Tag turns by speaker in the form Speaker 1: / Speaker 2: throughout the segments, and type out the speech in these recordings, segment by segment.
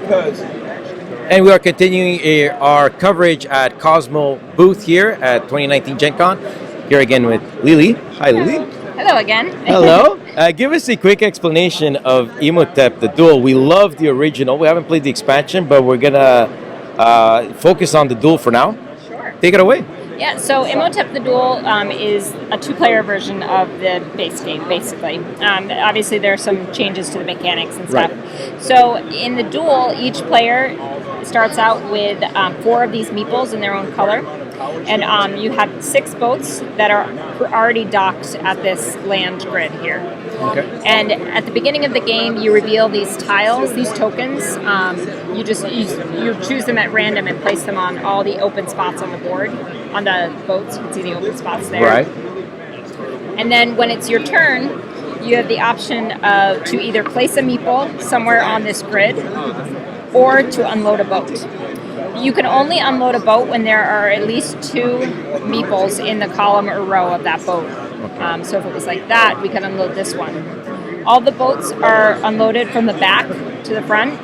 Speaker 1: And we are continuing our coverage at Cosmo booth here at 2019 Gen Con. Here again with Lily. Hi, Lily.
Speaker 2: Hello again.
Speaker 1: Hello. Give us a quick explanation of Imhotep The Duel. We love the original. We haven't played the expansion, but we're going to focus on the duel for now.
Speaker 2: Sure.
Speaker 1: Take it away.
Speaker 2: Yeah, so Imhotep The Duel is a two-player version of the base game, basically. Obviously, there are some changes to the mechanics and stuff.
Speaker 1: Right.
Speaker 2: So in the duel, each player starts out with 4 of these meeples in their own color. And you have 6 boats that are already docked at this land grid here.
Speaker 1: Okay.
Speaker 2: And at the beginning of the game, you reveal these tiles, these tokens. You choose them at random and place them on all the open spots on the board, on the boats. You can see the open spots there.
Speaker 1: Right.
Speaker 2: And then when it's your turn, you have the option of to either place a meeple somewhere on this grid or to unload a boat. You can only unload a boat when there are at least 2 meeples in the column or row of that boat.
Speaker 1: Okay.
Speaker 2: So if it was like that, we could unload this one. All the boats are unloaded from the back to the front.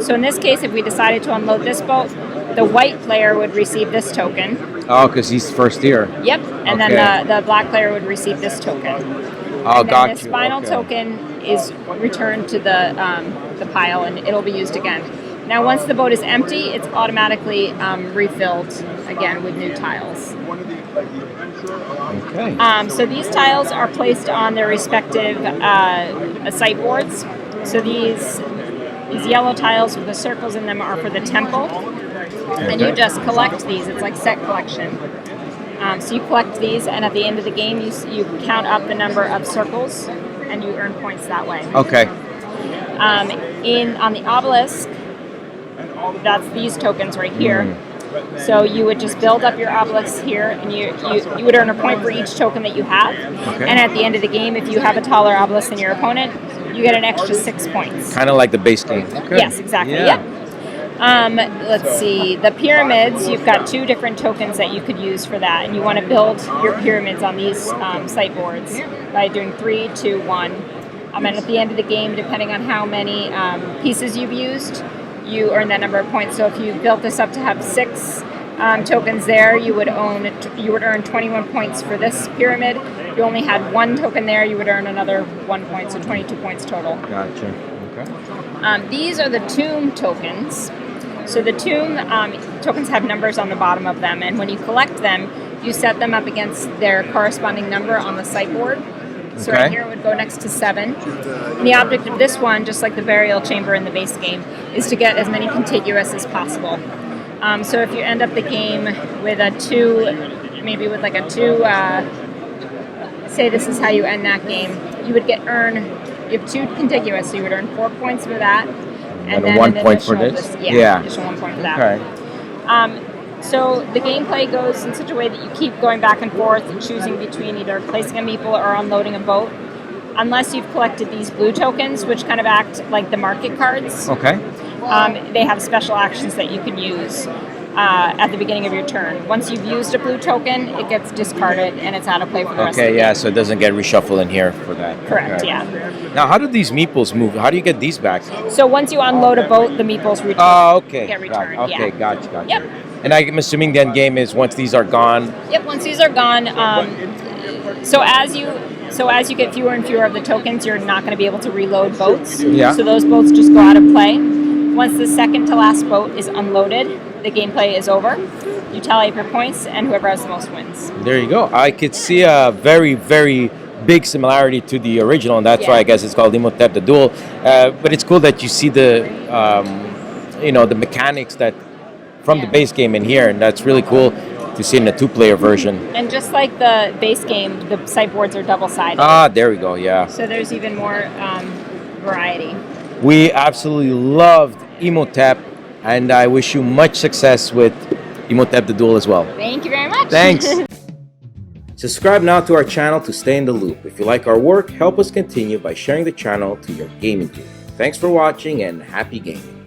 Speaker 2: So in this case, if we decided to unload this boat, the white player would receive this token.
Speaker 1: Oh, because he's first here.
Speaker 2: Yep, and
Speaker 1: Okay.
Speaker 2: then the black player would receive this token.
Speaker 1: Oh,
Speaker 2: And then
Speaker 1: got
Speaker 2: this
Speaker 1: you.
Speaker 2: final
Speaker 1: Okay.
Speaker 2: token is returned to the pile, and it'll be used again. Now, once the boat is empty, it's automatically refilled again with new tiles.
Speaker 1: Okay.
Speaker 2: So these tiles are placed on their respective site boards. So these yellow tiles with the circles in them are for the temple, and you just collect these. It's like set collection. So you collect these, and at the end of the game, you count up the number of circles, and you earn points that way.
Speaker 1: Okay.
Speaker 2: On the obelisk, that's these tokens right here. So you would just build up your obelisk here, and you would earn a point for each token that you have.
Speaker 1: Okay.
Speaker 2: And at the end of the game, if you have a taller obelisk than your opponent, you get an extra 6 points.
Speaker 1: Kind of like the base game. Okay.
Speaker 2: Yes, exactly.
Speaker 1: Yeah.
Speaker 2: Yep. Let's see. The pyramids, you've got 2 different tokens that you could use for that, and you want to build your pyramids on these site boards by doing 3, 2, 1. And at the end of the game, depending on how many pieces you've used, you earn that number of points. So if you built this up to have 6 tokens there, you would earn 21 points for this pyramid. If you only had 1 token there, you would earn another 1 point, so 22 points total.
Speaker 1: Gotcha. Okay.
Speaker 2: These are the tomb tokens. So the tomb tokens have numbers on the bottom of them, and when you collect them, you set them up against their corresponding number on the site board. So
Speaker 1: Okay.
Speaker 2: right here it would go next to 7. And the object of this one, just like the burial chamber in the base game, is to get as many contiguous as possible. So if you end up the game with a 2, maybe with like a 2, say this is how you end that game, you would you have 2 contiguous, so you would earn 4 points for that.
Speaker 1: And
Speaker 2: then
Speaker 1: 1
Speaker 2: an
Speaker 1: point for
Speaker 2: additional
Speaker 1: this?
Speaker 2: Yeah, additional 1 point for that.
Speaker 1: Okay.
Speaker 2: So the gameplay goes in such a way that you keep going back and forth and choosing between either placing a meeple or unloading a boat, unless you've collected these blue tokens, which kind of act like the market cards.
Speaker 1: Okay.
Speaker 2: They have special actions that you can use at the beginning of your turn. Once you've used a blue token, it gets discarded and it's out of play for the rest of the
Speaker 1: Okay,
Speaker 2: game.
Speaker 1: yeah, so it doesn't get reshuffled in here for that.
Speaker 2: Correct,
Speaker 1: Okay.
Speaker 2: yeah.
Speaker 1: Now, how do these meeples move? How do you get these back?
Speaker 2: So once you unload a boat, the meeples return.
Speaker 1: Oh, okay.
Speaker 2: Get returned,
Speaker 1: Got- okay,
Speaker 2: yeah.
Speaker 1: gotcha.
Speaker 2: Yep.
Speaker 1: And I'm assuming the end game is once these are gone.
Speaker 2: Yep, once these are gone, so as you get fewer and fewer of the tokens, you're not going to be able to reload boats.
Speaker 1: Yeah.
Speaker 2: So those boats just go out of play. Once the second to last boat is unloaded, the gameplay is over. You tally up your points, and whoever has the most wins.
Speaker 1: There you go. I could see a very, very big similarity to the original, and that's
Speaker 2: Yeah.
Speaker 1: why I guess it's called Imhotep The Duel. But it's cool that you see the mechanics that from the base game in here, and that's really cool to see in a 2-player version.
Speaker 2: And just like the base game, the site boards are double-sided.
Speaker 1: Ah, there we go. Yeah.
Speaker 2: So there's even more variety.
Speaker 1: We absolutely loved Imhotep, and I wish you much success with Imhotep The Duel as well.
Speaker 2: Thank you very much.
Speaker 1: Thanks. Subscribe now to our channel to stay in the loop. If you like our work, help us continue by sharing the channel to your gaming group. Thanks for watching and happy gaming.